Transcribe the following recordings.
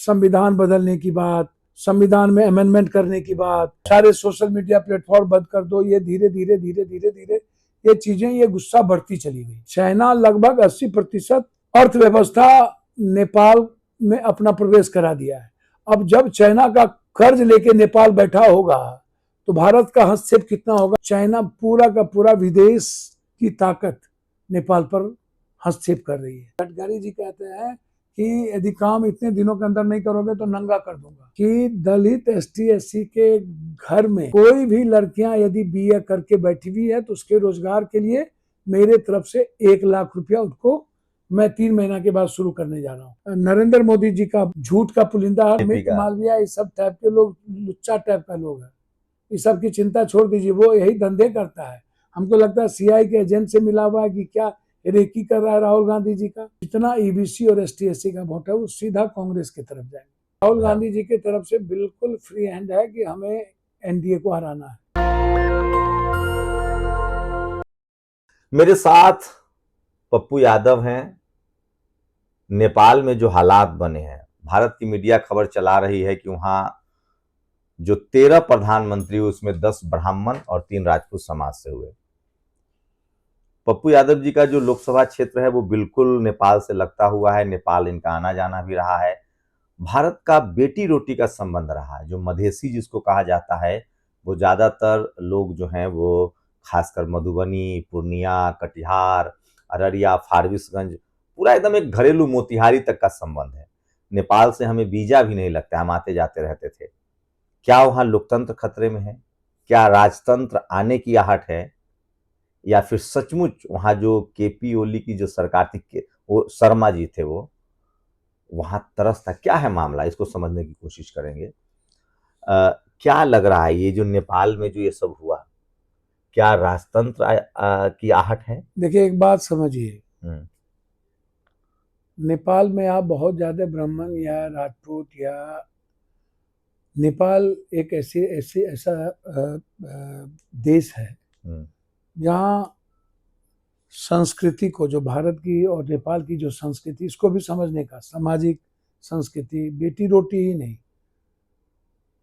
संविधान बदलने की बात, संविधान में अमेंडमेंट करने की बात, सारे सोशल मीडिया प्लेटफॉर्म बंद कर दो, ये धीरे धीरे ये चीजें, ये गुस्सा बढ़ती चली गई। चाइना लगभग 80% अर्थव्यवस्था नेपाल में अपना प्रवेश करा दिया है। अब जब चाइना का कर्ज लेके नेपाल बैठा होगा तो भारत का हस्तक्षेप कितना होगा। चाइना पूरा का पूरा विदेश की ताकत नेपाल पर हस्तक्षेप कर रही है। गडकरी जी कहते हैं कि यदि काम इतने दिनों के अंदर नहीं करोगे तो नंगा कर दूंगा। कि दलित ST SC के घर में कोई भी लड़कियां यदि BA करके बैठी हुई है तो उसके रोजगार के लिए मेरे तरफ से 1 लाख रुपया उसको मैं 3 महीना के बाद शुरू करने जा रहा हूँ। नरेंद्र मोदी जी का झूठ का पुलिंदा, मालवीय, इस सब टाइप के लोग, लुच्चा टाइप का लोग है। इस सब की चिंता छोड़ दीजिए, वो यही धंधे करता है। हमको लगता है CI के एजेंट से मिला हुआ है कि क्या रेकी कर रहा है राहुल गांधी जी का। जितना EBC और ST SC का वोट है वो सीधा कांग्रेस की तरफ जाएगा। राहुल गांधी जी की तरफ से बिल्कुल फ्री हैंड है कि हमें NDA को हराना है। मेरे साथ पप्पू यादव हैं। नेपाल में जो हालात बने हैं, भारत की मीडिया खबर चला रही है कि वहां जो 13 प्रधानमंत्री हुए उसमें 10 ब्राह्मण और 3 राजपूत समाज से हुए। पप्पू यादव जी का जो लोकसभा क्षेत्र है वो बिल्कुल नेपाल से लगता हुआ है। नेपाल इनका आना जाना भी रहा है। भारत का बेटी रोटी का संबंध रहा है। जो मधेसी जिसको कहा जाता है वो ज्यादातर लोग जो हैं वो खासकर मधुबनी, पूर्णिया, कटिहार, अररिया, फारबिसगंज, पूरा एकदम एक घरेलू मोतिहारी तक का संबंध है। नेपाल से हमें वीजा भी नहीं लगता, हम आते जाते रहते थे। क्या वहां लोकतंत्र खतरे में है? क्या राजतंत्र आने की आहट है? या फिर सचमुच वहां जो KP ओली की जो सरकार थी, वो शर्मा जी थे, वो वहां तरस था? क्या है मामला, इसको समझने की कोशिश करेंगे। क्या लग रहा है ये जो नेपाल में जो ये सब हुआ, क्या राजतंत्र की आहट है? देखिए, एक बात समझिए, नेपाल में आप बहुत ज्यादा ब्राह्मण या राजपूत या नेपाल एक ऐसा देश है जहाँ संस्कृति को, जो भारत की और नेपाल की जो संस्कृति, इसको भी समझने का, सामाजिक संस्कृति, बेटी रोटी ही नहीं,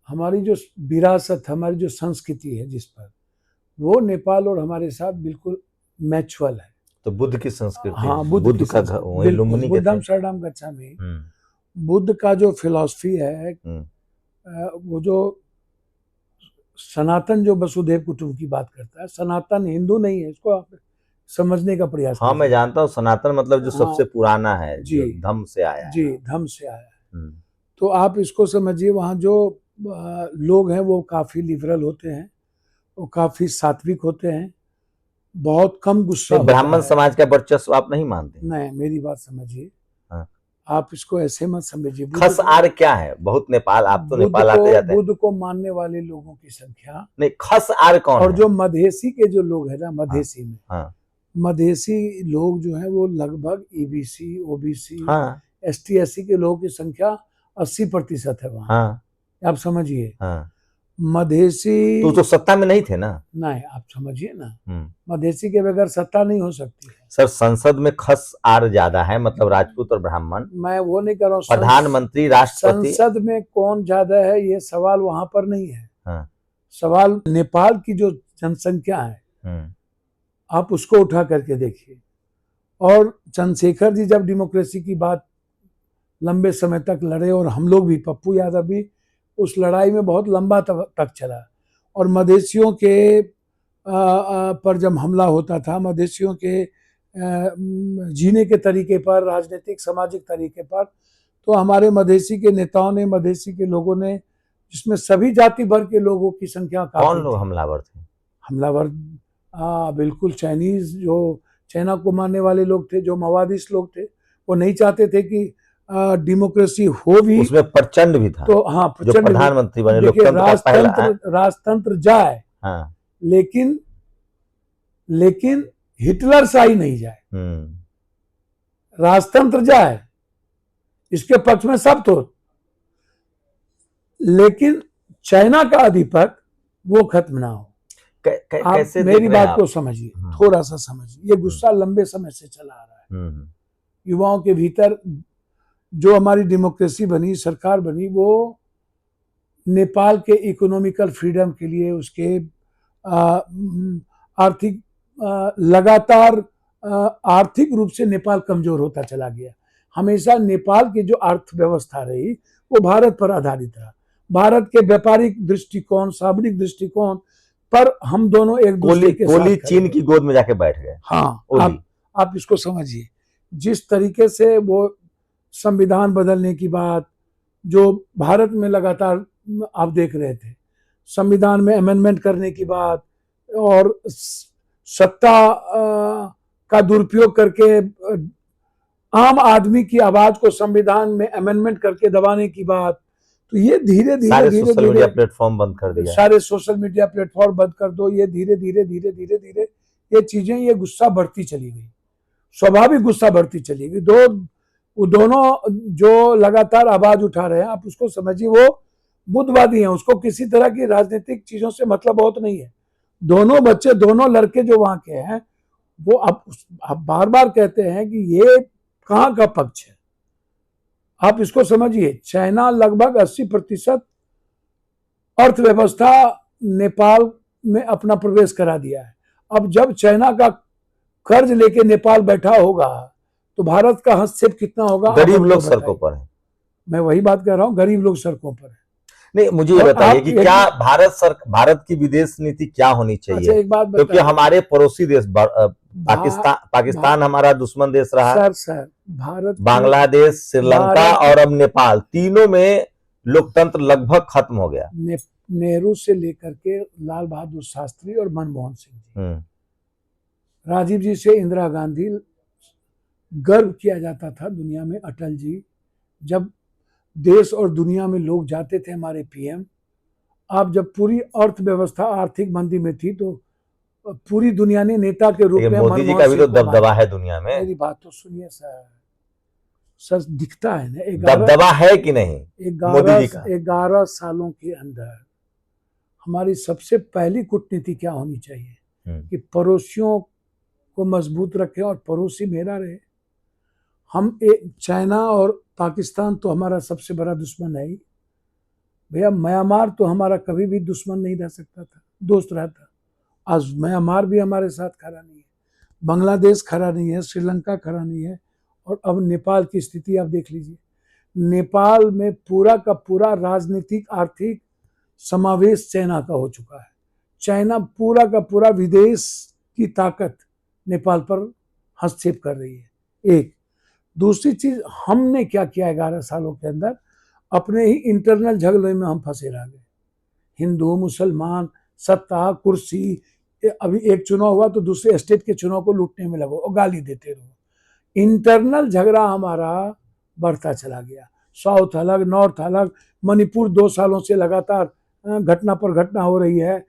हमारी जो विरासत, हमारी जो संस्कृति है जिस पर, वो नेपाल और हमारे साथ बिल्कुल मैचुअल है। तो बुद्ध की संस्कृति, हाँ, बुद्ध का बुद्धम शरणम गच्छामि, बुद्ध का जो फिलॉसफी है, वो जो सनातन, जो वसुधैव कुटुंब की बात करता है, सनातन हिंदू नहीं है, इसको आप समझने का प्रयास। हाँ, मैं जानता हूँ सनातन मतलब जो सबसे पुराना है, जो धम्म से आया है। जी, धम्म से आया है। तो आप इसको समझिए, वहाँ जो लोग हैं वो काफी लिबरल होते हैं, वो काफी सात्विक होते हैं, बहुत कम गुस्सा। ब्राह्मण समाज का वर्चस्व आप नहीं मानते? नहीं, मेरी बात समझिए। आप इसको ऐसे मत समझिए। खस आर क्या है? बहुत नेपाल, आप तो नेपाल आते जाते हैं। बुद्ध को मानने वाले लोगों की संख्या नहीं, खस आर कौन और है? जो मधेसी के जो लोग है ना, मधेसी में, मधेसी लोग जो है वो लगभग EBC OBC ST SC के लोगों की संख्या 80% है वहाँ। आप समझिए, मधेसी तो सत्ता में नहीं थे ना। नहीं, आप समझिए ना, मधेसी के बगैर सत्ता नहीं हो सकती है। सर, संसद में खस आर ज्यादा है, मतलब राजपूत और ब्राह्मण। मैं वो नहीं कर रहा हूँ, प्रधानमंत्री, राष्ट्रपति, संसद में कौन ज्यादा है ये सवाल वहां पर नहीं है। सवाल नेपाल की जो जनसंख्या है, आप उसको उठा करके देखिए। और चंद्रशेखर जी जब डेमोक्रेसी की बात लंबे समय तक लड़े, और हम लोग भी, पप्पू यादव भी, उस लड़ाई में बहुत लंबा तक चला। और मधेसियों के पर जब हमला होता था, मधेसियों के जीने के तरीके पर, राजनीतिक सामाजिक तरीके पर, तो हमारे मधेसी के नेताओं ने, मधेसी के लोगों ने, जिसमें सभी जाति भर के लोगों की संख्या काफी। कौन लोग हमलावर थे? हमलावर बिल्कुल चाइनीज, जो चाइना को मानने वाले लोग थे, जो माओवादी लोग थे। वो नहीं चाहते थे कि डेमोक्रेसी हो भी, उसमें प्रचंड भी था। तो हाँ, प्रचंड प्रधानमंत्री बने, राजतंत्र जाए, लेकिन हिटलर शाही नहीं जाए। राजतंत्र जाए, इसके पक्ष में सब तो, लेकिन चाइना का अधिपत्य वो खत्म ना हो। कैसे मेरी बात को समझिए, थोड़ा सा समझिए। ये गुस्सा लंबे समय से चला आ रहा है युवाओं के भीतर। जो हमारी डेमोक्रेसी बनी, सरकार बनी, वो नेपाल के इकोनॉमिकल फ्रीडम के लिए, उसके आर्थिक लगातार आर्थिक रूप से नेपाल कमजोर होता चला गया। हमेशा नेपाल की जो अर्थव्यवस्था रही वो भारत पर आधारित रहा। भारत के व्यापारिक दृष्टिकोण, सामरिक दृष्टिकोण पर हम दोनों एक दूसरे के साथ कोहली चीन की गोद में जाके बैठ गए। हाँ, आप इसको समझिए। जिस तरीके से वो संविधान बदलने की बात जो भारत में लगातार आप देख रहे थे, संविधान में अमेंडमेंट करने की बात और सत्ता का दुरुपयोग करके आम आदमी की आवाज को संविधान में अमेंडमेंट करके दबाने की बात, तो ये धीरे धीरे सारे सोशल मीडिया प्लेटफॉर्म बंद कर दिया, सारे सोशल मीडिया प्लेटफॉर्म बंद कर दो। ये धीरे धीरे ये चीजें, ये गुस्सा बढ़ती चली गई, स्वाभाविक गुस्सा बढ़ती चली गई। दोनों जो लगातार आवाज उठा रहे हैं, आप उसको समझिए वो बुद्धवादी हैं, उसको किसी तरह की राजनीतिक चीजों से मतलब बहुत नहीं है। दोनों बच्चे, दोनों लड़के जो वहां के हैं, वो अब बार बार कहते हैं कि ये कहाँ का पक्ष है। आप इसको समझिए, चाइना लगभग 80% अर्थव्यवस्था नेपाल में अपना प्रवेश करा दिया है। अब जब चाइना का कर्ज लेके नेपाल बैठा होगा तो भारत का हस्तक्षेप कितना होगा। गरीब लोग सड़कों पर हैं। मैं वही बात कह रहा हूँ, गरीब लोग सड़कों पर है। नहीं, मुझे ये बताइए कि क्या भारत की विदेश नीति क्या होनी चाहिए? अच्छा, एक बात क्योंकि हमारे पड़ोसी देश पाकिस्तान हमारा दुश्मन देश रहा। सर भारत, बांग्लादेश, श्रीलंका और अब नेपाल, तीनों में लोकतंत्र लगभग खत्म हो गया। नेहरू से लेकर के लाल बहादुर शास्त्री और मनमोहन सिंह जी, राजीव जी से इंदिरा गांधी, गर्व किया जाता था दुनिया में। अटल जी, जब देश और दुनिया में लोग जाते थे हमारे पीएम, आप जब पूरी अर्थव्यवस्था आर्थिक मंदी में थी तो पूरी दुनिया ने नेता के रूप में मोदी जी का भी तो दबदबा है दुनिया में। मेरी बात तो सुनिए सर, दिखता है ना दबदबा है कि नहीं? 11 सालों के अंदर हमारी सबसे पहली कूटनीति क्या होनी चाहिए कि पड़ोसियों को मजबूत रखें और पड़ोसी मेरा रहे। हम चाइना और पाकिस्तान तो हमारा सबसे बड़ा दुश्मन है ही भैया। म्यांमार तो हमारा कभी भी दुश्मन नहीं रह सकता था, दोस्त रहता। आज म्यांमार भी हमारे साथ खड़ा नहीं है, बांग्लादेश खड़ा नहीं है, श्रीलंका खड़ा नहीं है, और अब नेपाल की स्थिति आप देख लीजिए। नेपाल में पूरा का पूरा राजनीतिक आर्थिक समावेश चाइना का हो चुका है। चाइना पूरा का पूरा विदेश की ताकत नेपाल पर हस्तक्षेप कर रही है। एक दूसरी चीज, हमने क्या किया 11 सालों के अंदर, अपने ही इंटरनल झगड़े में हम फंसे रह गए। हिंदू मुसलमान, सत्ता, कुर्सी, अभी एक चुनाव हुआ तो दूसरे स्टेट के चुनाव को लूटने में लगो और गाली देते रहो। इंटरनल झगड़ा हमारा बढ़ता चला गया। साउथ अलग, नॉर्थ अलग, मणिपुर 2 सालों से लगातार घटना पर घटना हो रही है,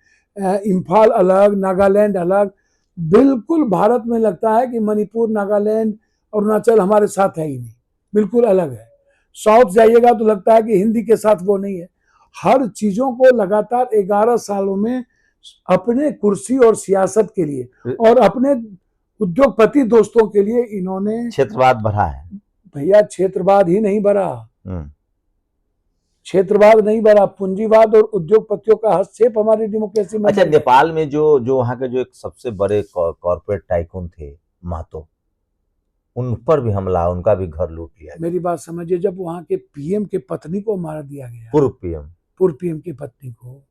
इम्फाल अलग, नागालैंड अलग। बिल्कुल भारत में लगता है कि मणिपुर, नागालैंड, अरुणाचल हमारे साथ है ही नहीं, बिल्कुल अलग है। साउथ जाइएगा तो लगता है कि हिंदी के साथ वो नहीं है। हर चीजों को लगातार 11 सालों में अपने कुर्सी और सियासत के लिए और अपने उद्योगपति दोस्तों के लिए इन्होंने क्षेत्रवाद बढ़ा है भैया। क्षेत्रवाद ही नहीं बढ़ा, क्षेत्रवाद नहीं बढ़ा, पूंजीवाद और उद्योगपतियों का हस्तक्षेप हमारी डेमोक्रेसी में। अच्छा, नेपाल में जो वहां के जो एक सबसे बड़े कॉर्पोरेट टाइकून थे महतो, उन पर भी हमला, उनका भी घर लूट लिया। मेरी बात समझिए, जब वहां के पीएम के पत्नी को मार दिया गया, पूर्व पीएम की पत्नी को,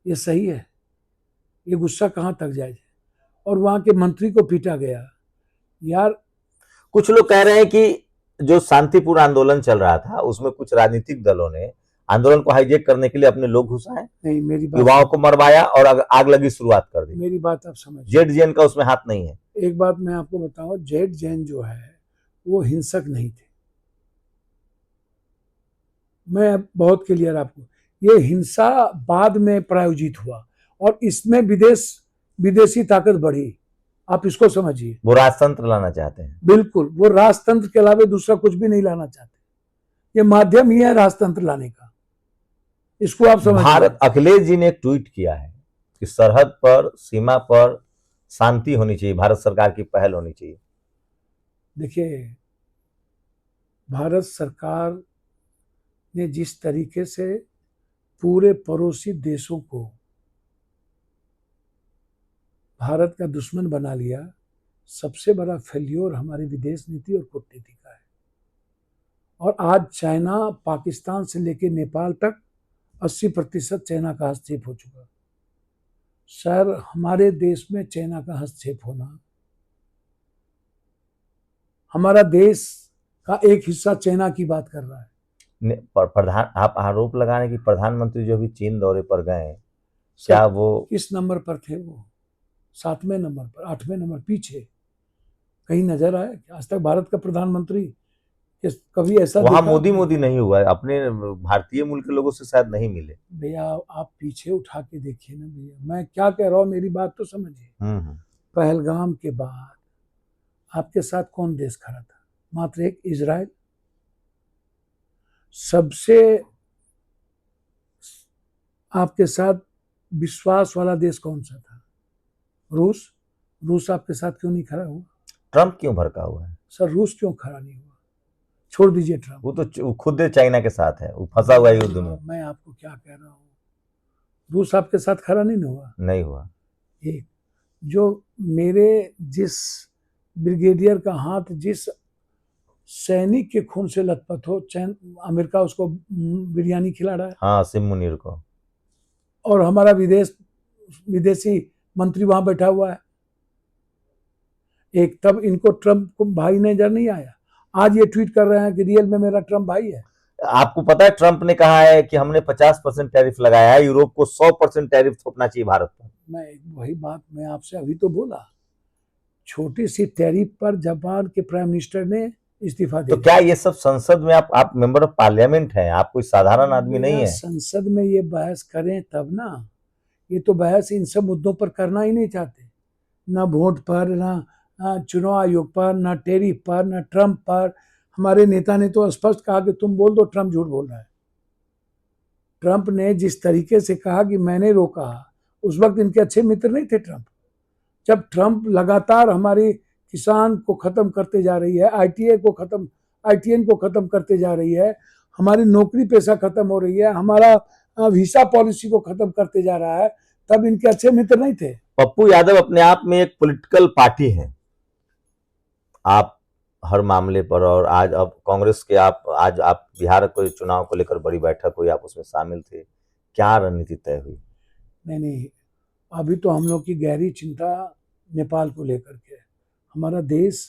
ये सही है? ये गुस्सा कहां तक जाए? और वहां के मंत्री को पीटा गया यार। कुछ लोग कह रहे हैं कि जो शांतिपूर्ण आंदोलन चल रहा था उसमें कुछ राजनीतिक दलों ने आंदोलन को हाईजैक करने के लिए अपने लोग घुसाए, नहीं, मेरी बात, युवाओं को मरवाया और आग लगी शुरुआत कर दी। मेरी बात आप समझ, जेड का उसमें हाथ नहीं है। एक बात मैं आपको बताऊं, जेड जैन जो है वो हिंसक नहीं थे। मैं बहुत क्लियर आपको, ये हिंसा बाद में प्रायोजित हुआ और इसमें विदेशी ताकत बढ़ी। आप इसको समझिए, वो राजतंत्र लाना चाहते हैं। बिल्कुल, वो राजतंत्र के अलावा दूसरा कुछ भी नहीं लाना चाहते। ये माध्यम ही है राजतंत्र लाने का, इसको आप समझिए। अखिलेश जी ने एक ट्वीट किया है कि सरहद पर, सीमा पर शांति होनी चाहिए, भारत सरकार की पहल होनी चाहिए। देखिए, भारत सरकार ने जिस तरीके से पूरे पड़ोसी देशों को भारत का दुश्मन बना लिया, सबसे बड़ा फेल्योर हमारी विदेश नीति और कूटनीति का है। और आज चाइना, पाकिस्तान से लेकर नेपाल तक 80% चाइना का हस्तक्षेप हो चुका। सर, हमारे देश में चाइना का हस्तक्षेप होना, हमारा देश का एक हिस्सा चाइना की बात कर रहा है। आप आरोप लगा रहे हैं कि प्रधानमंत्री जो अभी चीन दौरे पर गए, क्या वो किस नंबर पर थे? वो 7वें नंबर पर, 8वें नंबर पीछे। कहीं नजर आया कि आज तक भारत का प्रधानमंत्री कभी ऐसा वहां मोदी नहीं हुआ है, अपने भारतीय मूल के लोगों से शायद नहीं मिले। भैया आप पीछे उठा के देखिए ना भैया, मैं क्या कह रहा हूँ, मेरी बात तो समझिए। पहलगाम के बाद आपके साथ कौन देश खड़ा था? मात्र एक, इजराइल। सबसे आपके साथ विश्वास वाला देश कौन सा था? रूस। रूस आपके साथ क्यों नहीं खड़ा हुआ? ट्रंप क्यों भड़का हुआ है? सर, रूस क्यों खड़ा नहीं हुआ? छोड़ दीजिए ट्रंप, वो तो खुद चाइना के साथ है, वो फंसा हुआ है युद्ध में। मैं आपको क्या कह रहा हूँ, रूस आपके साथ खड़ा नहीं हुआ? नहीं हुआ। एक जो मेरे जिस ब्रिगेडियर का हाथ जिस सैनिक के खून से लथपथ हो, अमेरिका उसको बिरयानी खिला रहा है। हाँ, असीम मुनीर को। और हमारा विदेशी मंत्री वहां बैठा हुआ है। एक तब इनको ट्रंप को भाई नजर नहीं आया, आज ये ट्वीट कर रहे हैं कि रियल में मेरा ट्रंप भाई है। आपको पता है ट्रंप ने कहा है कि हमने 50% टैरिफ लगाया है, यूरोप को 100% टैरिफ थोपना चाहिए भारत पर। मैं वही बात मैं आपसे अभी तो बोला, छोटी सी टैरिफ पर जापान के प्राइम मिनिस्टर ने इस्तीफा दे तो क्या ये सब संसद में आप मेंबर ऑफ पार्लियामेंट हैं, आप कोई साधारण आदमी नहीं है? संसद में ये बहस करें तब ना, ये तो बहस इन सब मुद्दों पर करना ही नहीं चाहते, ना वोट पर, ना चुनाव आयोग पर, ना टैरिफ पर, ना ट्रंप पर। हमारे नेता ने तो स्पष्ट कहा कि तुम बोल दो ट्रंप झूठ बोल रहा है। ट्रंप ने जिस तरीके से कहा कि मैंने रोका, उस वक्त इनके अच्छे मित्र नहीं थे ट्रंप। जब ट्रंप लगातार हमारी किसान को खत्म करते जा रही है, आईटीएन को खत्म करते जा रही है, हमारी नौकरी पेशा खत्म हो रही है, हमारा वीसा पॉलिसी को खत्म करते जा रहा है, तब इनके अच्छे मित्र नहीं थे। पप्पू यादव अपने आप में एक पॉलिटिकल पार्टी है। आप हर मामले पर, और आज अब कांग्रेस के आज आप बिहार के चुनाव को लेकर बड़ी बैठक हुई, आप उसमें शामिल थे, क्या रणनीति तय हुई? नहीं, अभी तो हम लोग की गहरी चिंता नेपाल को लेकर के। हमारा देश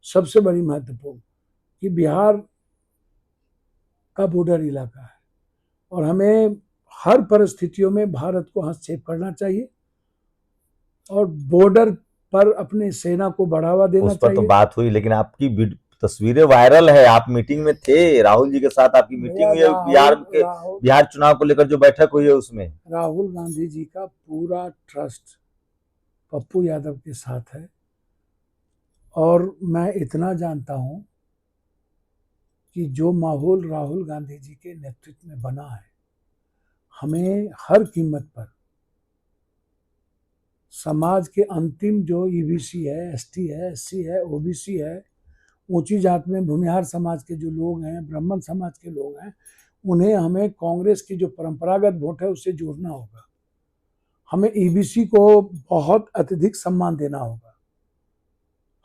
सबसे बड़ी महत्वपूर्ण कि बिहार का बॉर्डर इलाका है और हमें हर परिस्थितियों में भारत को हस्तक्षेप करना चाहिए और बॉर्डर पर अपने सेना को बढ़ावा देना उस पर चाहिए। तो बात हुई, लेकिन आपकी तस्वीरें वायरल है, आप मीटिंग में थे, राहुल जी के साथ आपकी मीटिंग हुई है, बिहार चुनाव को लेकर जो बैठक हुई है उसमें राहुल गांधी जी का पूरा ट्रस्ट पप्पू यादव के साथ है। और मैं इतना जानता हूं कि जो माहौल राहुल गांधी जी के नेतृत्व में बना है, हमें हर कीमत पर समाज के अंतिम जो ईबीसी है, एसटी है, एससी है, ओबीसी है, ऊंची जात में भूमिहार समाज के जो लोग हैं, ब्राह्मण समाज के लोग हैं, उन्हें हमें कांग्रेस की जो परंपरागत वोट है उससे जोड़ना होगा। हमें ईबीसी को बहुत अत्यधिक सम्मान देना होगा।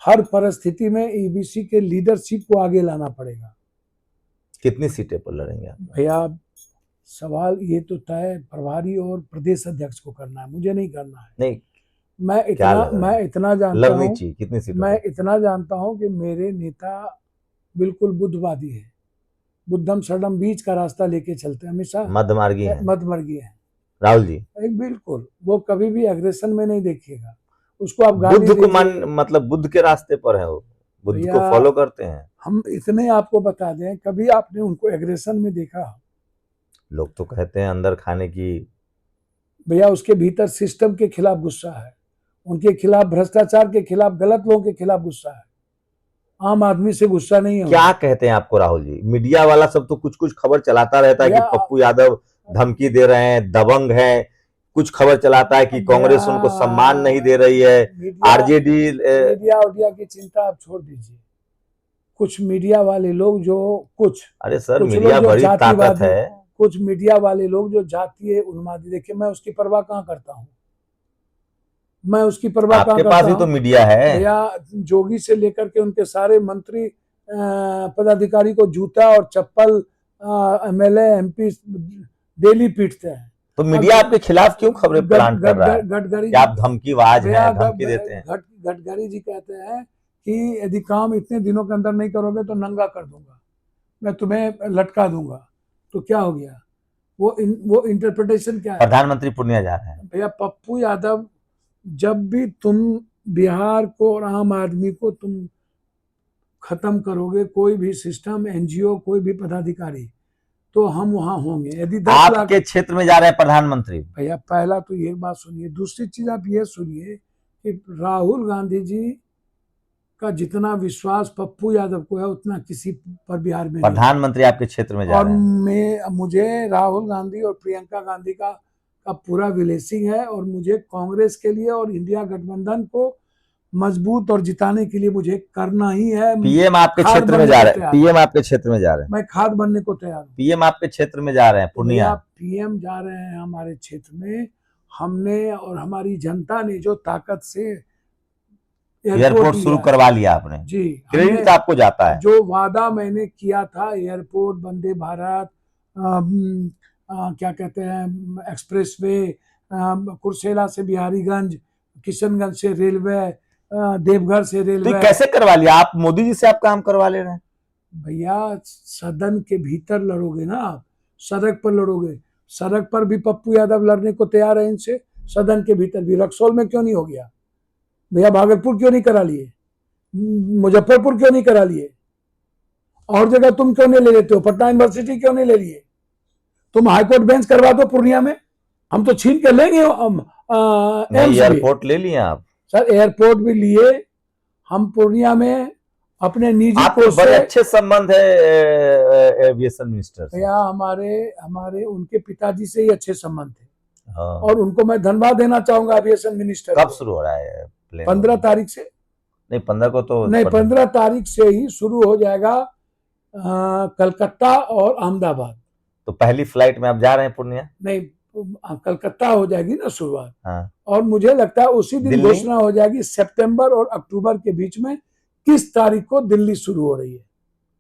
हर परिस्थिति में ईबीसी के लीडरशिप को आगे लाना पड़ेगा। कितनी सीटें पर लड़ेंगे आप? भैया सवाल ये तो तय प्रभारी और प्रदेश अध्यक्ष को करना है, मुझे नहीं करना है। नहीं, मैं इतना जानता हूं कि मेरे नेता बिल्कुल बुद्धवादी है, बुद्धम शरणम, बीच का रास्ता लेके चलते हैं, हमेशा मध्यमार्गी है राहुल जी। एक बिल्कुल, वो कभी भी एग्रेशन में नहीं देखिएगा उसको। आप बुद्ध को मतलब बुद्ध के रास्ते पर है, वो बुद्ध को फॉलो करते हैं। हम इतने आपको बता दें, कभी आपने उनको एग्रेशन में देखा? लोग तो कहते हैं अंदर खाने की। भैया उसके भीतर सिस्टम के खिलाफ गुस्सा है, उनके खिलाफ, भ्रष्टाचार के खिलाफ, गलत लोगों के खिलाफ गुस्सा है, आम आदमी से गुस्सा नहीं है। क्या कहते हैं आपको राहुल जी? मीडिया वाला सब तो कुछ खबर चलाता रहता है कि पप्पू यादव धमकी दे रहे हैं, दबंग है, कुछ खबर चलाता है कि कांग्रेस उनको सम्मान नहीं दे रही है, आरजेडी। मीडिया की चिंता आप छोड़ दीजिए। कुछ मीडिया वाले लोग जो अरे सर, कुछ मीडिया लोग जो बड़ी ताकत जातिवादी, है। कुछ मीडिया वाले लोग जो जातीय उन्मादी, देखिए मैं उसकी परवाह कहाँ करता हूँ, मैं उसकी परवाह कहाँ आपके पास करता भी तो हूँ मीडिया है। भैया। जोगी से लेकर के उनके सारे मंत्री पदाधिकारी को जूता और चप्पल एमएलए एमपी डेली पीटते हैं। तो मीडिया आपके खिलाफ क्यों खबरें प्लांट कर रहा है? गडकरी क्या जी, आप धमकीबाज भैया हैं, धमकी देते हैं? गडकरी जी कहते हैं कि यदि काम इतने दिनों के अंदर नहीं करोगे तो नंगा कर दूंगा, मैं तुम्हें लटका दूंगा। तो क्या हो गया? वो इंटरप्रिटेशन क्या है प्रधानमंत्री पूर्णिया जा रहे हैं। भैया? पप्पू यादव, जब भी तुम बिहार को और आम आदमी को तुम खत्म करोगे, कोई भी सिस्टम, एनजीओ, कोई भी पदाधिकारी, तो हम वहां होंगे। यदि 10 लाख आपके क्षेत्र में जा रहे हैं प्रधानमंत्री। भैया पहला तो ये बात सुनिए, दूसरी चीज आप ये सुनिए कि राहुल गांधी जी का जितना विश्वास पप्पू यादव को है उतना किसी पर बिहार में नहीं। प्रधानमंत्री आपके क्षेत्र में जा और रहे हैं। मुझे राहुल गांधी और प्रियंका गांधी का पूरा ब्लेसिंग है, और मुझे कांग्रेस के लिए और इंडिया गठबंधन को मजबूत और जिताने के लिए मुझे करना ही है। पीएम आपके खाद क्षेत्र में बनने जा को रहे हैं। तैयार पीएम आपके क्षेत्र में जा रहे हैं। मैं खाद बनने को तैयार हूँ। पीएम आपके क्षेत्र में जा रहे हैं तो भैया पूर्णिया। पीएम जा रहे हैं हमारे क्षेत्र में, हमने और हमारी जनता ने जो ताकत से एयरपोर्ट शुरू लिया है। करवा लिया आपने। जी, क्रेडिट हमने तो आपको जाता है। जो वादा मैंने किया था, एयरपोर्ट, वंदे भारत, क्या कहते हैं, एक्सप्रेसवे, कुर्सेला से बिहारीगंज, किशनगंज से रेलवे, देवघर से तो ये रेलवे। कैसे करवा लिया आप? मोदी जी से आप काम करवा ले रहे हैं। भैया सदन के भीतर लड़ोगे ना आप, सड़क पर लड़ोगे। सड़क पर भी पप्पू यादव लड़ने को तैयार है इनसे, सदन के भीतर भी। रक्सौल में क्यों नहीं हो गया भैया? भागलपुर क्यों नहीं करा लिए? मुजफ्फरपुर क्यों नहीं करा लिए? और जगह तुम क्यों नहीं ले लेते हो? पटना यूनिवर्सिटी क्यों नहीं ले लिए? तुम हाईकोर्ट बेंच करवा दो पूर्णिया में, हम तो छीन के लेंगे एम्स भी। एयरपोर्ट ले लिए आप? सर एयरपोर्ट भी लिए हम पूर्णिया में अपने निजी आपके कोष बड़े से। अच्छे संबंध है एविएशन मिनिस्टर से। भैया हमारे उनके पिताजी से ही अच्छे संबंध थे, हाँ। और उनको मैं धन्यवाद देना चाहूंगा एविएशन मिनिस्टर कब को। शुरू हो रहा है प्लेन? 15 तारीख से। नहीं, 15 को तो नहीं, 15 तारीख से ही शुरू हो जाएगा कलकत्ता और अहमदाबाद। तो पहली फ्लाइट में आप जा रहे हैं पूर्णिया? नहीं, कलकत्ता हो जाएगी ना शुरुआत। हाँ। और मुझे लगता है उसी दिन दिल्ली? घोषणा हो जाएगी सितंबर और अक्टूबर के बीच में किस तारीख को दिल्ली शुरू हो रही है।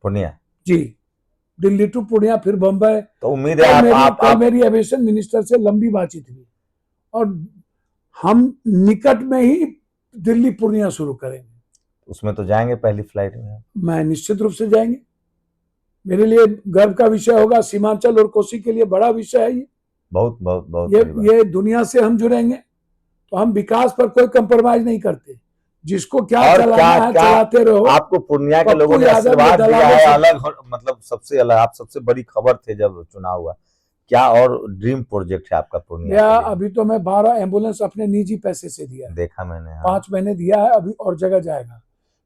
पूर्णिया जी, दिल्ली टू पूर्णिया, फिर बम्बई। तो उम्मीद है कल मेरी एविएशन मिनिस्टर से लंबी बातचीत हुई, और हम निकट में ही दिल्ली पूर्णिया शुरू करेंगे। उसमें तो जाएंगे पहली फ्लाइट में? मैं निश्चित रूप से जाएंगे, मेरे लिए गर्व का विषय होगा। सीमांचल और कोसी के लिए बड़ा विषय है ये। बहुत बहुत बहुत ये दुनिया से हम जुड़ेंगे, तो हम विकास पर कोई कंप्रोमाइज नहीं करते। जिसको क्या चलाना है चलाते रहो। आपको पूर्णिया के लोगों ने आशीर्वाद दिया है अलग, मतलब सबसे अलग। आप सबसे बड़ी खबर थे जब चुनाव हुआ। क्या और ड्रीम प्रोजेक्ट है आपका पूर्णिया? अभी तो मैं 12 एम्बुलेंस अपने निजी पैसे से दिया है। देखा मैंने। हाँ। 5 महीने दिया है, अभी और जगह जाएगा।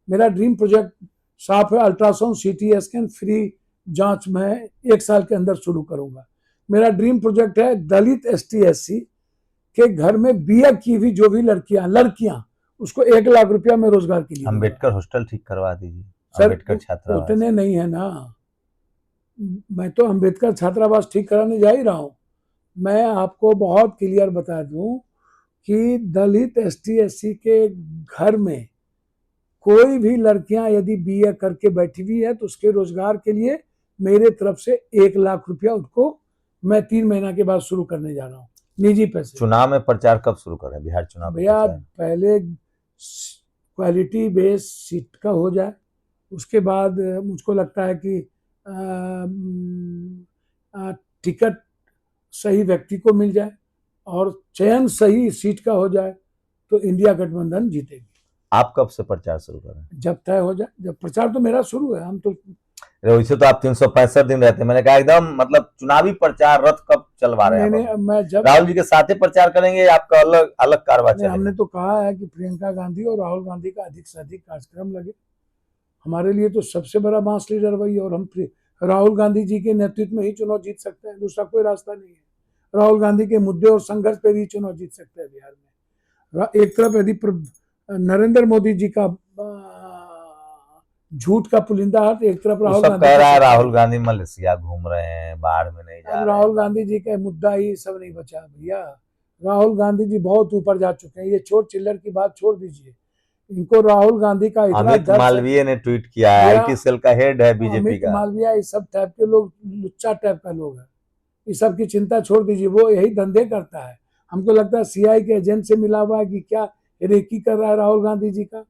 मेरा ड्रीम प्रोजेक्ट साफ है, अल्ट्रासाउंड सीटी स्कैन फ्री जांच में 1 साल के अंदर शुरू करूंगा। मेरा ड्रीम प्रोजेक्ट है दलित एसटी एससी के घर में बीए की हुई जो भी लड़कियां उसको 1 लाख रुपया में रोजगार के लिए। अम्बेडकर हॉस्टल ठीक करवा दीजिए। सर अम्बेडकर छात्रावास उतने नहीं है ना। मैं तो अम्बेडकर छात्रावास ठीक कराने जा ही रहा हूं। मैं आपको बहुत क्लियर बता दूं कि दलित एसटी एससी के घर में कोई भी लड़कियां यदि बीए करके बैठी हुई है तो उसके रोजगार के लिए मेरे तरफ से 1 लाख रुपया उसको मैं 3 महीना के बाद शुरू करने जा रहा हूँ, निजी पैसे। चुनाव में प्रचार कब शुरू करें? बिहार चुनाव भैया पहले क्वालिटी बेस सीट का हो जाए, उसके बाद मुझको लगता है कि टिकट सही व्यक्ति को मिल जाए और चयन सही सीट का हो जाए तो इंडिया गठबंधन जीतेगी। आप कब से प्रचार शुरू करें? जब तय हो जाए। जब प्रचार तो मेरा शुरू है, हम तो वैसे तो आप 365 दिन रहते हैं। मैंने कहा एकदम मतलब चुनावी प्रचार रथ कब चलवा रहे हैं? मैं जब राहुल जी के साथ ही प्रचार करेंगे, आपका अलग अलग कारवा चलेगा? हमने तो कहा है कि प्रियंका गांधी और राहुल गांधी का अधिक से अधिक कार्यक्रम लगे। हमारे लिए तो सबसे बड़ा मास लीडर वही, और हम राहुल गांधी जी के नेतृत्व में ही चुनाव जीत सकते हैं, दूसरा कोई रास्ता नहीं है। राहुल गांधी के मुद्दे और संघर्ष पर ही चुनाव जीत सकते हैं बिहार में। एक तरफ यदि नरेंद्र मोदी जी का झूठ का पुलिंदा हाथ। एक तरफ वो राहुल सब गांधी कह का रहा है सच्चाई। राहुल गांधी मलेशिया घूम रहे हैं, बाहर में नहीं जा अब रहे हैं। राहुल गांधी जी का मुद्दा ही सब नहीं बचा भैया। राहुल गांधी जी बहुत ऊपर जा चुके हैं। ये चोर चिल्लर की बात छोड़ दीजिए, इनको राहुल गांधी का इतना अमित दर्द है। मालवीय ने ट्वीट किया है, भैया आईटी सेल का हेड है बीजेपी अमित का। मालविया इस सब टाइप के लोग लुच्चा टाइप का लोग है। इस सब की चिंता छोड़ दीजिए, वो यही धंधे करता है। हमको लगता है सीआई के एजेंट से मिला हुआ है कि क्या रेकी कर रहा है राहुल गांधी जी का।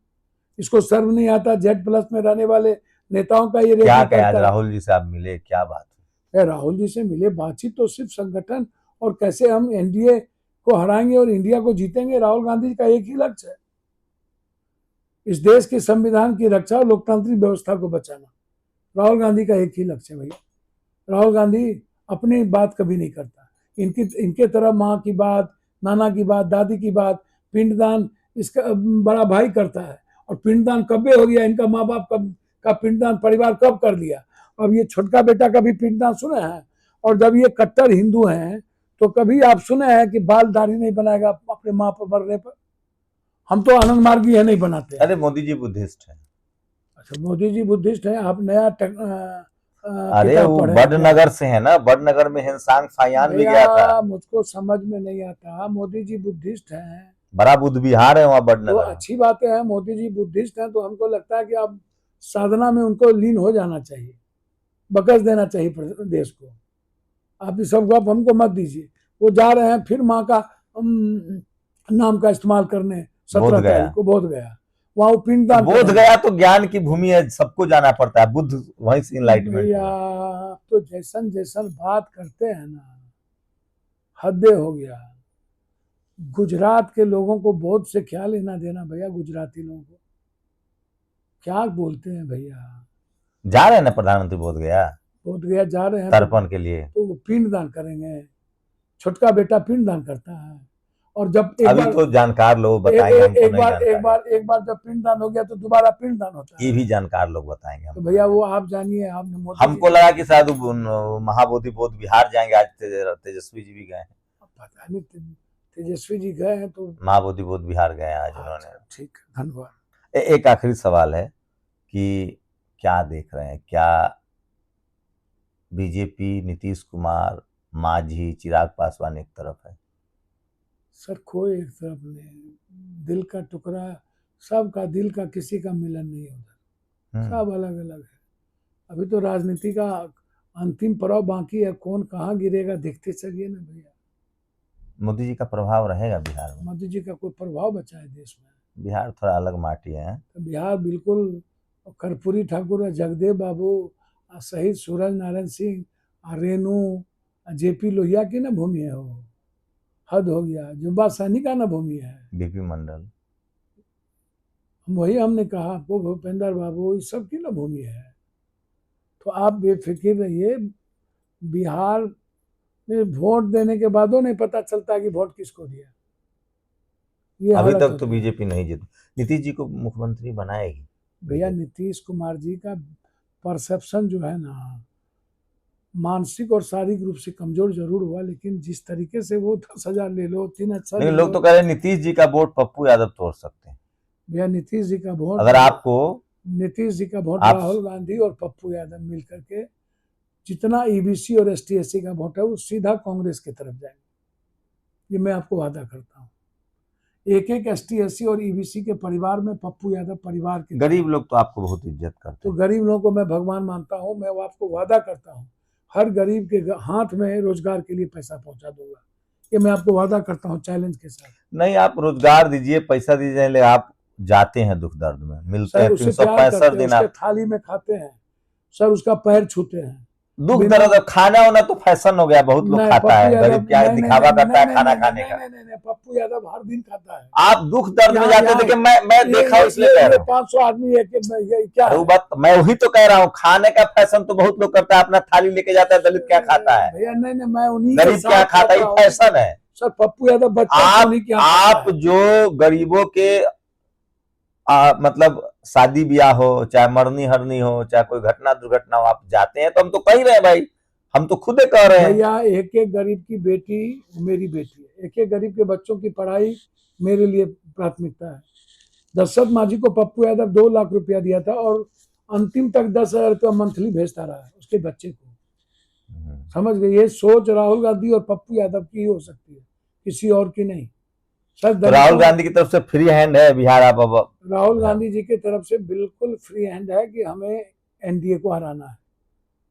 इसको सर्व नहीं आता। जेड प्लस में रहने वाले नेताओं का ये क्या रेकी क्या आज करता है। राहुल जी से आप मिले, क्या बात हुई? राहुल जी से मिले, बातचीत तो सिर्फ संगठन और कैसे हम एनडीए को हराएंगे और इंडिया को जीतेंगे। राहुल गांधी जी का एक ही लक्ष्य है, इस देश के संविधान की रक्षा और लोकतांत्रिक व्यवस्था को बचाना। राहुल गांधी का एक ही लक्ष्य है भैया। राहुल गांधी अपनी बात कभी नहीं करता। इनके तरह माँ की बात, नाना की बात, दादी की बात, पिंडदान इसका बड़ा भाई करता है। और पिंडदान कब हो गया, इनका माँ बाप का पिंडदान परिवार कब कर लिया। अब ये छोटका बेटा का भी पिंडदान सुने हैं। और जब ये कट्टर हिंदू हैं तो कभी आप सुने हैं कि बाल दाढ़ी नहीं बनाएगा अपने माँ पर मरने पर। हम तो आनंद मार्गी है, नहीं बनाते। अरे मोदी जी बुद्धिस्ट है। अच्छा, मोदी जी बुद्धिस्ट है। आप नया अरे किताब वो पढ़े हैं क्या? बड़नगर से है ना, बड़नगर में हिंसांग फायान भी गया था। भैया मुझको समझ में नहीं आता। मोदी जी बुद्धिस्ट हैं बड़ा बुद्ध विहार है वहाँ तो बड़नगर में। अच्छी बातें हैं। मोदी जी बुद्धिस्ट हैं तो हमको लगता है कि अब साधना में उनको लीन हो जाना चाहिए, बकस देना चाहिए देश को। आप इस सब गप हमको मत दीजिए। वो जा रहे हैं फिर माँ का नाम का इस्तेमाल करने 17 तारीख को बोध गया। वहां वो तो पिंडदान बोध गया तो ज्ञान की भूमि है, सबको जाना पड़ता है। बुद्ध वहीं से इनलाइटमेंट भैया हुआ। तो जैसन जैसन बात करते हैं ना, हद हो गया। गुजरात के लोगों को बोध से क्या लेना देना भैया। गुजराती लोगों को क्या बोलते हैं भैया। जा रहे हैं ना प्रधानमंत्री बोध गया बोध गया जा रहे हैं तर्पण के लिए। तो वो पिंडदान करेंगे। छोटका बेटा पिंडदान करता है। और जब एक अभी बार तो जानकार लोग बताएंगे, हमको एक नहीं बार जानकारी। एक बार जब पिंडदान हो गया तो दोबारा पिंडदान होता ये है। भी जानकार लोग बताएंगे तो हमको। भैया वो आप जानिए। आपने मोदी हमको जी लगा कि शायद महाबोधि बोध बिहार जाएंगे, आज तेजस्वी जी भी गए हैं। पता नहीं तेजस्वी जी गए हैं तो महाबोधि बोध बिहार गए हैं आज उन्होंने। ठीक है, धन्यवाद। एक आखिरी सवाल है कि क्या देख रहे हैं, क्या बीजेपी नीतीश कुमार, मांझी, चिराग पासवान एक तरफ है? सर कोई एक तरफ नहीं। दिल का टुकड़ा सबका, दिल का किसी का मिलन नहीं होता। सब अलग अलग है। अभी तो राजनीति का अंतिम पड़ाव बाकी है। कौन कहाँ गिरेगा देखते चलिए ना भैया। मोदी जी का प्रभाव रहेगा बिहार में? मोदी जी का कोई प्रभाव बचा है देश में? बिहार थोड़ा अलग माटी है। तो बिहार बिल्कुल कर्पूरी ठाकुर, जगदेव बाबू, शहीद सूरज नारायण सिंह, रेणु, जेपी लोहिया की ना भूमि है वो। हद हो गया। जुब्बा सहनी का ना भूमि है। बीपी मंडल, वही हमने कहा आपको, भूपेंद्र बाबू, इस सब की ना भूमि है। तो आप बेफिक्र रहिए। बिहार में वोट देने के बादों नहीं पता चलता कि वोट किसको दिया। ये अभी हालत तक हो तो गया। बीजेपी नहीं जीती। नीतीश जी को मुख्यमंत्री बनाएगी भैया बीजेपी। नीतीश कुमार जी का परसेप्शन जो है ना, मानसिक और शारीरिक रूप से कमजोर जरूर हुआ, लेकिन जिस तरीके से वो 10,000 ले लो, 3,000 ले लेकिन लोग लो। तो कह रहे हैं नीतीश जी का वोट पप्पू यादव तोड़ सकते हैं। भैया नीतीश जी का वोट, अगर आपको नीतीश जी का वोट आप राहुल गांधी और पप्पू यादव मिलकर के जितना ईबीसी और एसटी/एससी का वोट है वो सीधा कांग्रेस की तरफ जाएगा। ये मैं आपको वादा करता हूँ। एक एक एसटी/एससी और ईबीसी के परिवार में पप्पू यादव परिवार के गरीब लोग तो आपको बहुत इज्जत करते तो हैं। गरीब लोगों को मैं भगवान मानता हूँ। मैं आपको वादा करता हूँ हर गरीब के हाथ में रोजगार के लिए पैसा पहुंचा दूंगा। ये मैं आपको वादा करता हूँ चैलेंज के साथ। नहीं, आप रोजगार दीजिए, पैसा दीजिए, ले आप जाते हैं दुख दर्द में, मिलते सर हैं उसे प्यार 365 करते हैं, दिन उसके आप थाली में खाते हैं सर, उसका पैर छूते हैं। दुख बिना दर्द। खाना वाना तो फैशन हो गया, बहुत लोग नहीं, खाता पप्पू है, यादव गरीब क्या नहीं नहीं दिखावा नहीं करता है नहीं खाना नहीं खाने नहीं का। नहीं नहीं नहीं, पप्पू यादव हर दिन खाता है। आप दुख दर्द में जाते, देखिए मैं देखा हूं इसलिए कह रहा हूँ। 500 आदमी है कि क्या अरे है? वो बात मैं वही तो कह रहा हूँ, खाने का फैशन तो बहुत लोग करता है, अपना थाली लेके जाता है। दलित क्या खाता है, भैया नहीं नहीं, मैं उन्हीं के गरीब क्या साथ खाता है, ये हूँ। फैशन है। सर पप्पू यादव बच्चा से उन्हीं के यहाँ खाता आप है। जो गरीबों के मतलब शादी ब्याह हो, चाहे मरनी हरनी हो, चाहे कोई घटना दुर्घटना हो, आप जाते हैं। तो हम तो कह रहे हैं भाई, हम तो खुद कह रहे हैं। भैया एक एक गरीब की बेटी मेरी बेटी है। एक एक गरीब के बच्चों की पढ़ाई मेरे लिए प्राथमिकता है। दशरथ मांझी को पप्पू यादव 2 लाख रुपया दिया था और अंतिम तक 10,000 रुपया मंथली भेजता रहा है उसके बच्चे को। समझ गए? ये सोच राहुल गांधी और पप्पू यादव की ही हो सकती है, किसी और की नहीं। सर राहुल गांधी की तरफ से फ्री हैंड है बिहार। आप राहुल गांधी जी की तरफ से बिल्कुल फ्री हैंड है कि हमें एनडीए को हराना है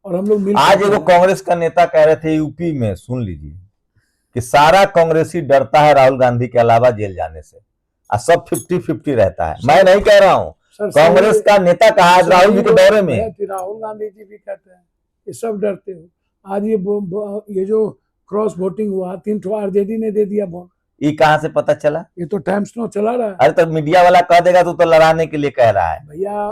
और हम लोग मिल। आज एगो कांग्रेस का नेता कह रहे थे यूपी में, सुन लीजिए, कि सारा कांग्रेसी डरता है राहुल गांधी के अलावा जेल जाने से, और सब 50-50 रहता है। मैं नहीं कह रहा हूं, कांग्रेस का नेता कहा राहुल जी के दौरे में। राहुल गांधी जी भी कहते हैं ये सब डरते हो। आज ये जो क्रॉस वोटिंग हुआ 3 ठो आरजेडी ने दे दिया वोट। ये कहां से पता चला? ये तो टाइम्स नो चला रहा है। अरे तो मीडिया वाला कह देगा तो लड़ाने के लिए कह रहा है भैया।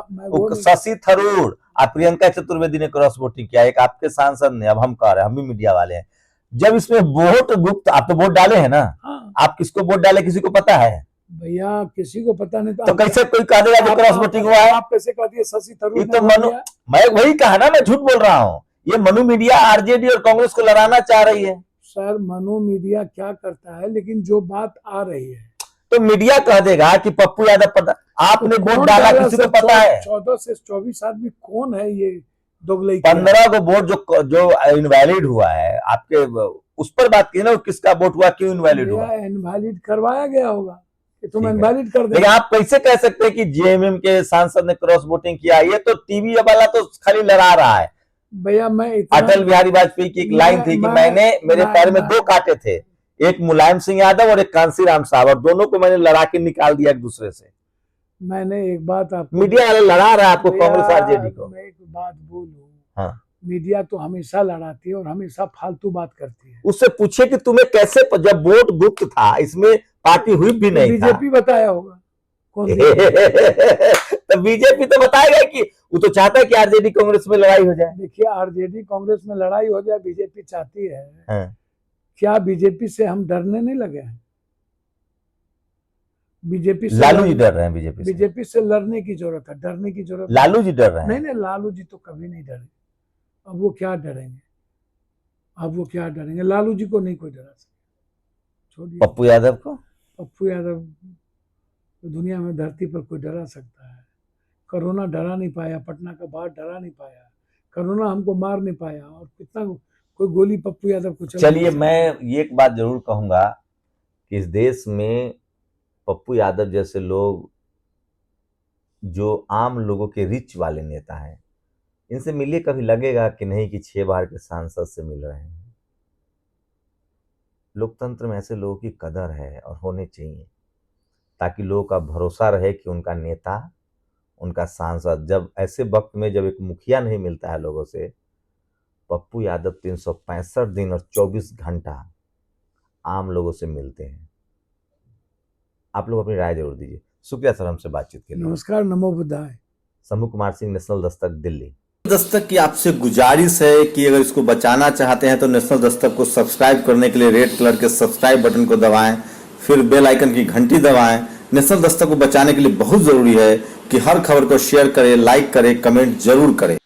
शशि थरूर और प्रियंका चतुर्वेदी ने क्रॉस वोटिंग किया, एक आपके सांसद ने। अब हम कह रहे हैं, हम भी मीडिया वाले हैं, जब इसमें वोट गुप्त, आप तो वोट डाले हैं ना? हाँ। आप किसको वोट डाले किसी को पता है? भैया किसी को पता नहीं। तो कैसे कोई कह देगा कि क्रॉस वोटिंग हुआ है? आप कैसे कह दिए शशि थरूर? ये तो मनु, मैं वही कहा ना, मैं झूठ बोल रहा हूँ। ये मनु मीडिया आरजेडी और कांग्रेस को लड़ाना चाह रही है। सर मनु मीडिया क्या करता है, लेकिन जो बात आ रही है तो मीडिया कह देगा कि पप्पू यादव पता, आपने तो वोट डाला किसी को पता है? 14 से 24 आदमी कौन है ये दोगलई? 15 को वोट जो इनवैलिड हुआ है आपके, उस पर बात की ना, किसका वोट हुआ, क्यों इनवैलिड हुआ? इनवैलिड करवाया गया होगा कि तुम इनवैलिड कर दे। लेकिन आप कैसे कह सकते हैं कि जेएमएम के सांसद ने क्रॉस वोटिंग किया? ये तो टीवी वाला तो खाली लड़ा रहा है। भैया मैं अटल बिहारी वाजपेयी की एक लाइन थी कि मैंने, मेरे पैर में 2 कांटे थे, एक मुलायम सिंह यादव और एक कांसीराम साहब, और दोनों को मैंने लड़ा के निकाल दिया एक दूसरे से। मैंने एक बात आपको, मीडिया वाले लड़ा रहा है आपको, कांग्रेस आरजेडी को। मैं एक बात बोलूं, हाँ, मीडिया तो हमेशा लड़ाती है और हमेशा फालतू बात करती है। उससे पूछे कि तुम्हें कैसे, जब वोट गुप्त था, इसमें पार्टी हुई भी नहीं, बीजेपी बताया होगा कौन तो बीजेपी तो बताएगा कि वो तो चाहता है कि आरजेडी कांग्रेस में लड़ाई हो जाए। देखिए आरजेडी कांग्रेस में लड़ाई हो जाए बीजेपी चाहती है। हाँ। क्या बीजेपी से हम डरने नहीं लगे हैं? बीजेपी से लालू जी डर रहे हैं, बीजेपी से लड़ने की जरूरत है, डरने की जरूरत लालू जी डर रहे हैं। नहीं, लालू जी तो कभी नहीं डरे। अब वो क्या डरेंगे? लालू जी को नहीं कोई डरा सकता। छोड़िए पप्पू यादव को। पप्पू यादव तो दुनिया में धरती पर कोई डरा सकता है? कोरोना डरा नहीं पाया, पटना का बाढ़ डरा नहीं पाया, कोरोना हमको मार नहीं पाया, और कितना कोई गोली पप्पू यादव को चलिए मैं ये एक बात जरूर कहूंगा कि इस देश में पप्पू यादव जैसे लोग, जो आम लोगों के रिच वाले नेता हैं, इनसे मिलिए, कभी लगेगा कि नहीं कि 6 बार के सांसद से मिल रहे हैं। लोकतंत्र में ऐसे लोगों की कदर है और होने चाहिए, ताकि लोगों का भरोसा रहे कि उनका नेता, उनका सांसद, जब ऐसे वक्त में जब एक मुखिया नहीं मिलता है लोगों से, पप्पू यादव 365 दिन और 24 घंटा आम लोगों से मिलते हैं। आप लोग अपनी राय जरूर दीजिए। शुक्रिया सर हमसे बातचीत के लिए। नमस्कार, नमो बुद्धाय। शंभू कुमार सिंह, नेशनल दस्तक, दिल्ली। दस्तक की आपसे गुजारिश है कि अगर इसको बचाना चाहते हैं तो नेशनल दस्तक को सब्सक्राइब करने के लिए रेड कलर के सब्सक्राइब बटन को दबाएं, फिर बेल आइकन की घंटी दबाएं। नेशनल दस्तक को बचाने के लिए बहुत जरूरी है कि हर खबर को शेयर करें, लाइक करें, कमेंट जरूर करें।